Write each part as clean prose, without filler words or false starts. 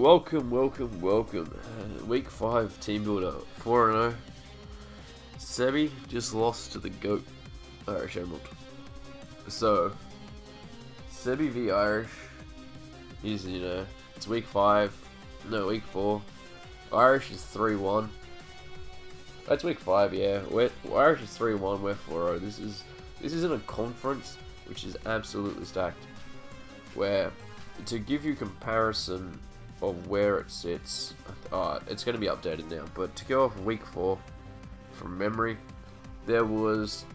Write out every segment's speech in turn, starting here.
Welcome. Week 5 team builder 4-0. Sebi just lost to the GOAT, Irish Emerald. So, Sebi v Irish is, it's week 4. Irish is 3-1. That's week 5, yeah. Irish is 3-1, we're 4-0. This isn't a conference, which is absolutely stacked. Where, to give you comparison of where it sits, it's going to be updated now, but to go off week 4 from memory, there was,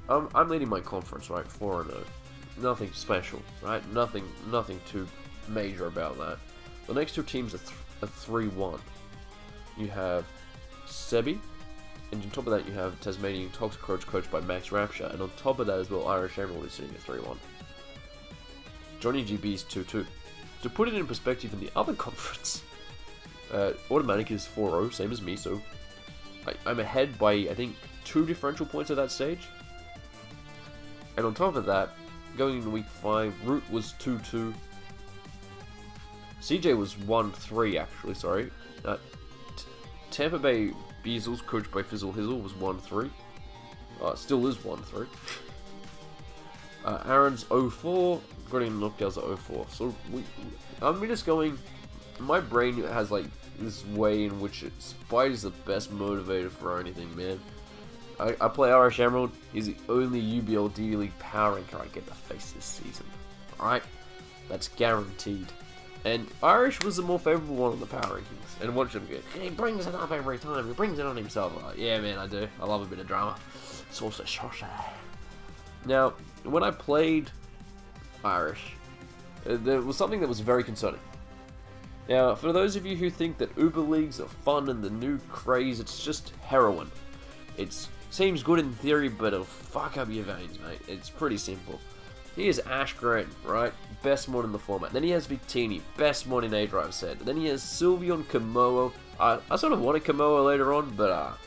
I'm leading my conference, right, 4-0, nothing special, right, nothing too major about that. The next two teams are 3-1. You have Sebi, and on top of that you have Tasmanian Toxic Coach coached by Max Rapture, and on top of that as well, Irish Emerald is sitting at 3-1. Johnny GB is 2-2. To put it in perspective, in the other conference, Automatic is 4-0, same as me, so I'm ahead by, I think, 2 differential points at that stage. And on top of that, going into week 5, Root was 2-2. CJ was 1-3, actually, sorry. Tampa Bay Beazles, coached by Fizzle Hizzle, was 1-3. Still is 1-3. Aaron's 0-4. Grading knockdowns at 0-4. So I'm just going. My brain has like this way in which Spite is the best motivator for anything, man. I play Irish Emerald. He's the only UBL D League power ranker I get to face this season. Alright? That's guaranteed. And Irish was the more favorable one on the power rankings. And watch him go, he brings it up every time. He brings it on himself. Like, yeah, man, I do. I love a bit of drama. Sauce sauce. Now, when I played Irish, there was something that was very concerning. Now, for those of you who think that Uber Leagues are fun and the new craze, it's just heroin. It seems good in theory, but it'll fuck up your veins, mate. It's pretty simple. Here's Ash Grant, right? Best mod in the format. Then he has Victini, best mod in A-Drive set. Then he has Sylveon Kamoa. I sort of wanted Kamoa later on, but,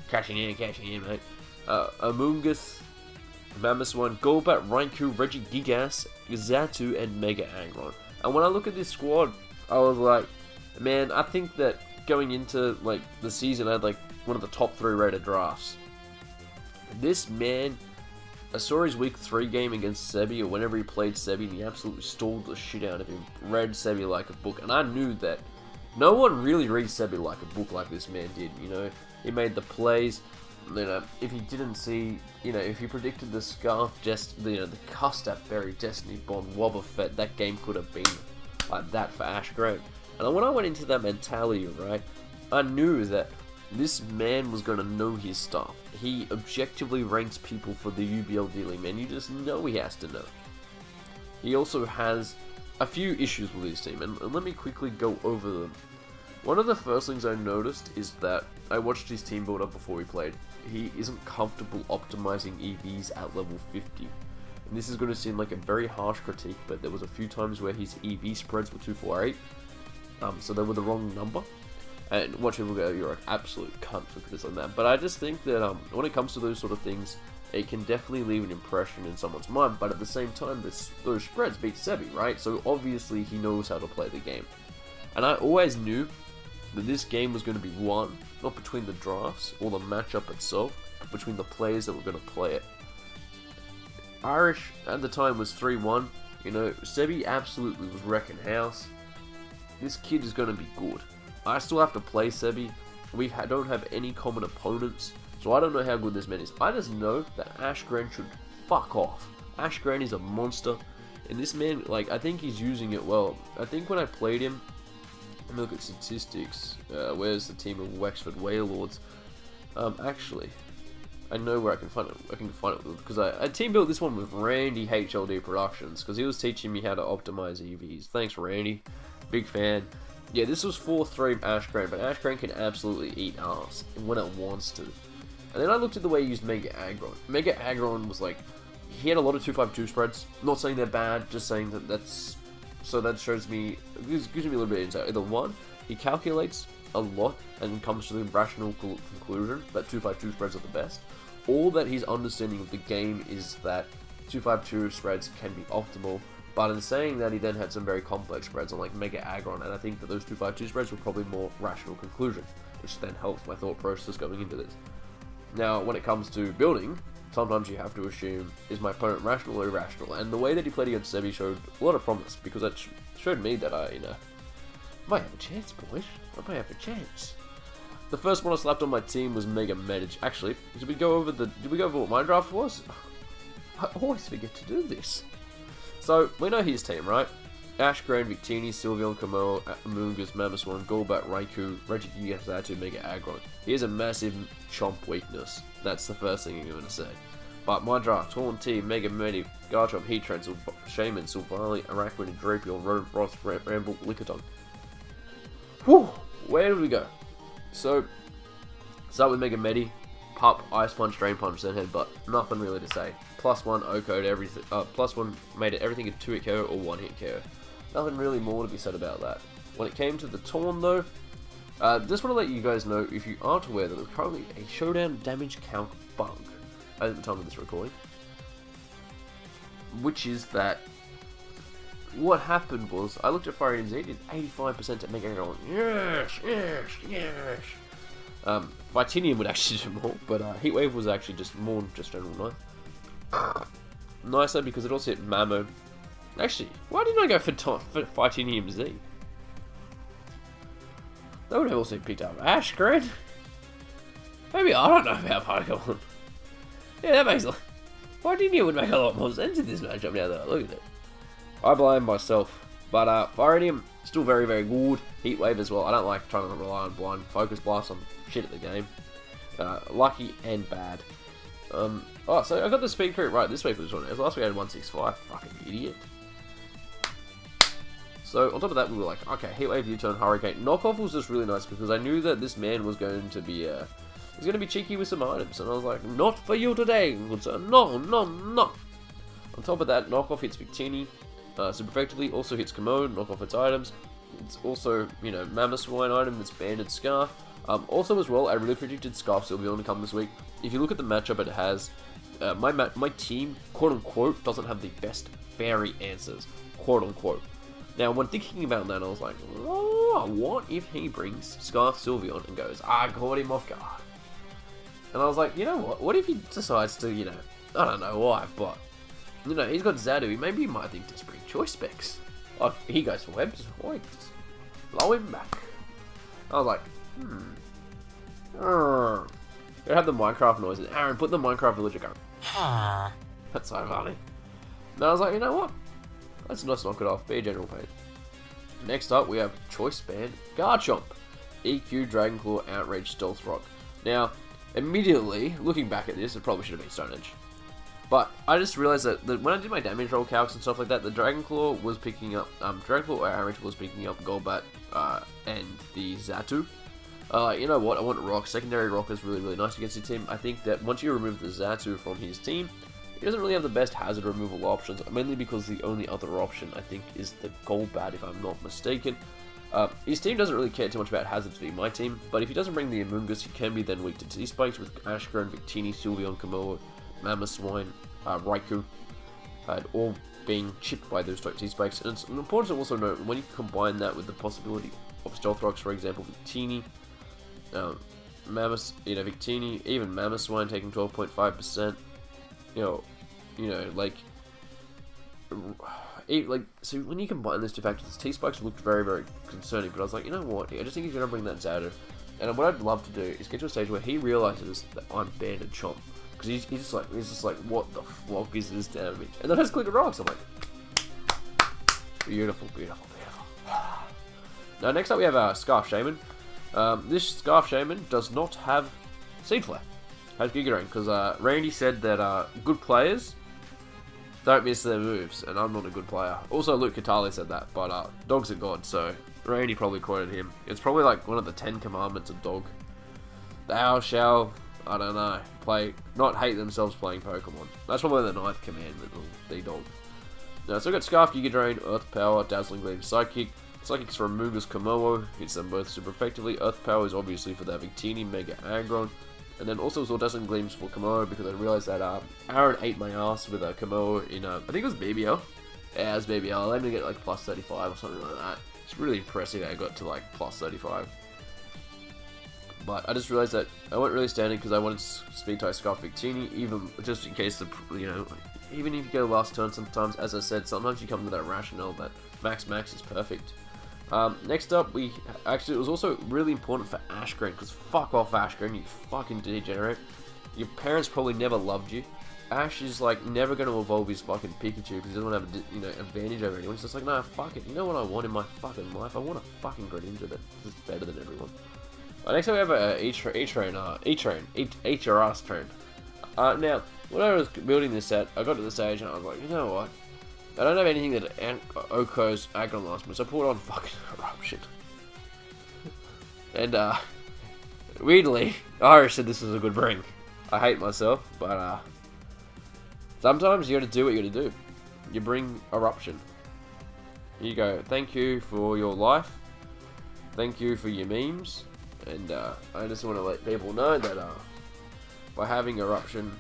cashing in, mate. Amoongus, Mammoth1, Golbat, Raikou, Reggie Gigas, Zatu, and Mega Angron. And when I look at this squad, I was like, man, I think that going into like the season, I had like one of the top 3 rated drafts. This man, I saw his week 3 game against Sebi, or whenever he played Sebi, and he absolutely stalled the shit out of him. Read Sebi like a book, and I knew that no one really reads Sebi like a book like this man did. He made the plays. If he didn't see, if he predicted the Scarf, the Custap Berry Destiny Bond Wobbuffet, that game could have been like that for Ash Grant. And when I went into that mentality, right, I knew that this man was going to know his stuff. He objectively ranks people for the UBL dealing, man. You just know he has to know. He also has a few issues with his team, and let me quickly go over them. One of the first things I noticed is that I watched his team build up before we played. He isn't comfortable optimizing EVs at level 50. And this is going to seem like a very harsh critique, but there was a few times where his EV spreads were 248. So they were the wrong number. And watch people go, you're an absolute cunt for criticizing that. But I just think that when it comes to those sort of things, it can definitely leave an impression in someone's mind. But at the same time, those spreads beat Sebi, right? So obviously he knows how to play the game. And I always knew that this game was going to be won, not between the drafts or the matchup itself, but between the players that were going to play it. Irish at the time was 3-1. Sebi absolutely was wrecking house. This kid is going to be good. I still have to play Sebi. We don't have any common opponents, so I don't know how good this man is. I just know that Ash Grant should fuck off. Ash Grant is a monster, and this man, I think he's using it well. I think when I played him, let me look at statistics. Where's the team of Wexford Wailords? Actually, I know where I can find it. I can find it because I team built this one with Randy HLD Productions because he was teaching me how to optimize EVs. Thanks, Randy. Big fan. Yeah, this was 4-3 Ash Grant, but Ash Grant can absolutely eat ass when it wants to. And then I looked at the way he used Mega Aggron. Mega Aggron was he had a lot of 252 spreads. Not saying they're bad, just saying that's. So that shows me, gives me a little bit of insight. Either one, he calculates a lot and comes to the rational conclusion that 252 spreads are the best, or that his understanding of the game is that 252 spreads can be optimal But in saying that, he then had some very complex spreads on like Mega Aggron, and I think that those 2/2 spreads were probably more rational conclusion, which then helps my thought process going into this. Now, when it comes to building, sometimes you have to assume, is my opponent rational or irrational? And the way that he played against Sebi showed a lot of promise, because it showed me that I, might have a chance, boys. I might have a chance. The first one I slapped on my team was Mega Medic. Actually, did we go over what my draft was? I always forget to do this. So, we know his team, right? Ash, Grain, Victini, Sylveon, Kamo, Amoonguss, Mamoswine, Golbat, Raikou, Regigigas, Zatu, Mega Aggron. He has a massive chomp weakness. That's the first thing I'm going to say. But my draft, Taunty, Mega Medic, Garchomp, Heatran, Shaman, Sylvali, Araquid, Drapion, Rotom, Frost, Ramble, Lickitung. Whew! Where did we go? So, start with Mega Medi, Pup, Ice Punch, Drain Punch, then Headbutt. Nothing really to say. +1 OHKO to everything. +1 made it everything a 2-hit KO or 1-hit KO. Nothing really more to be said about that. When it came to the Torn though, just want to let you guys know, if you aren't aware, that there's currently a showdown damage count bug at the time of this recording. Which is that what happened was, I looked at Fire Emblem Z, did 85% at Mega Aggron. Yes. Vitinium would actually do more, but Heatwave was actually just more just general nice. Nicer because it also hit Mamo. Actually, why didn't I go for Vitinium Z? That would have also picked up Ash Grid. Maybe I don't know about Pokemon. Yeah, that makes Vitinium would make a lot more sense in this matchup now that I look at it. I blame myself. But Fire still very, very good. Heatwave as well. I don't like trying to rely on blind focus blast. I'm shit at the game. Lucky and bad. Oh, so I got the speed crit right this week for this one. Last week I had 165. Fucking idiot. So on top of that, we were like, okay, Heatwave, U-turn, Hurricane. Knockoff was just really nice because I knew that this man was going to be he's going to be cheeky with some items, and I was like, not for you today, good sir. No, no, no. On top of that, Knockoff hits Victini super effectively. Also hits Commode, Knockoff its items. It's also, Mamoswine item that's banded Scarf. Also as well, I really predicted Scarf Sylveon to come this week. If you look at the matchup it has, my team, quote-unquote, doesn't have the best fairy answers, quote-unquote. Now, when thinking about that, I was like, oh, what if he brings Scarf Sylveon and goes, I caught him off guard. And I was like, you know what if he decides to, I don't know why, but, he's got Zadu, maybe he might think to bring Choice Specs. Like, he goes for Webs, why just blow him back. I was like, Gotta have the Minecraft noises. Aaron, put the Minecraft villager going. That's so funny. And I was like, you know what? Let's not knock it off. Be a general pain. Next up, we have Choice Band Garchomp. EQ, Dragon Claw, Outrage, Stealth Rock. Now, immediately, looking back at this, it probably should have been Stone Edge. But I just realized that when I did my damage roll calcs and stuff like that, the Dragon Claw was picking up, Dragon Claw or Outrage was picking up Golbat and the Zatu. You know what? I want Rock. Secondary Rock is really, really nice against your team. I think that once you remove the Zatu from his team, he doesn't really have the best hazard removal options, mainly because the only other option, I think, is the Golbat, if I'm not mistaken. His team doesn't really care too much about hazards being my team, but if he doesn't bring the Amoonguss, he can be then weak to T-Spikes with Ashgren, Victini, Sylveon, Komodo, Mamoswine, Raikou, all being chipped by those T-Spikes. And it's important to also note, when you combine that with the possibility of Stealth Rocks, for example, Victini, Victini, even Mamoswine taking 12.5%, so when you combine those two factors, T-Spikes looked very, very concerning, but I was like, you know what, I just think he's going to bring that Zadu, and what I'd love to do is get to a stage where he realizes that I'm banded Chomp, because he's just like, what the fuck is this damage? And then I just click a rocks, I'm like, beautiful, beautiful, beautiful. Now next up we have Scarf Shaman. This Scarf Shaman does not have Seed Flare. Has Giga Drain, because Randy said that good players don't miss their moves, and I'm not a good player. Also, Luke Catali said that, but Dog's a god, so Randy probably quoted him. It's probably like one of the 10 commandments of Dog. Thou shall, I don't know, not hate themselves playing Pokemon. That's probably the 9th commandment of the Dog. Now, so we've got Scarf, Giga Drain, Earth Power, Dazzling Gleam, Psychic. Psychic's for Amoonguss, Komodo, hits them both super effectively. Earth Power is obviously for that Victini, Mega Aggron. And then also saw Dazzling Gleams for Komodo because I realized that Aaron ate my ass with a Komodo in, I think it was BBL. hours BBL. I let him get like plus 35 or something like that. It's really impressive how I got to like plus 35. But I just realized that I went really standing because I wanted speed tie Scarf Victini, even just in case even if you go last turn sometimes, as I said, sometimes you come to that rationale that max is perfect. Next up, it was also really important for Ashgren, because fuck off Ashgren, you fucking degenerate. Your parents probably never loved you. Ash is like never going to evolve his fucking Pikachu because he doesn't have a advantage over anyone. He's just like, nah, fuck it. You know what I want in my fucking life? I want a fucking Greninja that's better than everyone. Next up we have a HRS train. Now, when I was building this set, I got to the stage and I was like, you know what? I don't have anything that Oko's Aggron last month, so I put on fucking Eruption. And, weirdly, Irish said this was a good bring. I hate myself, but, sometimes you gotta do what you gotta do. You bring Eruption. You go, thank you for your life. Thank you for your memes. And, I just want to let people know that, by having Eruption,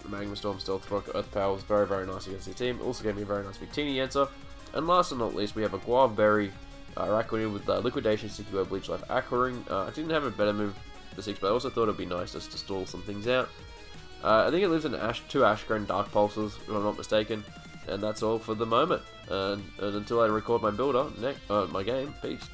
Magma Storm, Stealth Rock, Earth Power was very, very nice against the team. It also gave me a very nice Victini answer. And last but not least, we have a Guava Berry Raccoonie with Liquidation, Sticky Web, Bleach Life, Aquaring. I didn't have a better move for 6, but I also thought it'd be nice just to stall some things out. I think it lives in 2 Ashgren Dark Pulses, if I'm not mistaken. And that's all for the moment. And until I record my builder, my game, peace.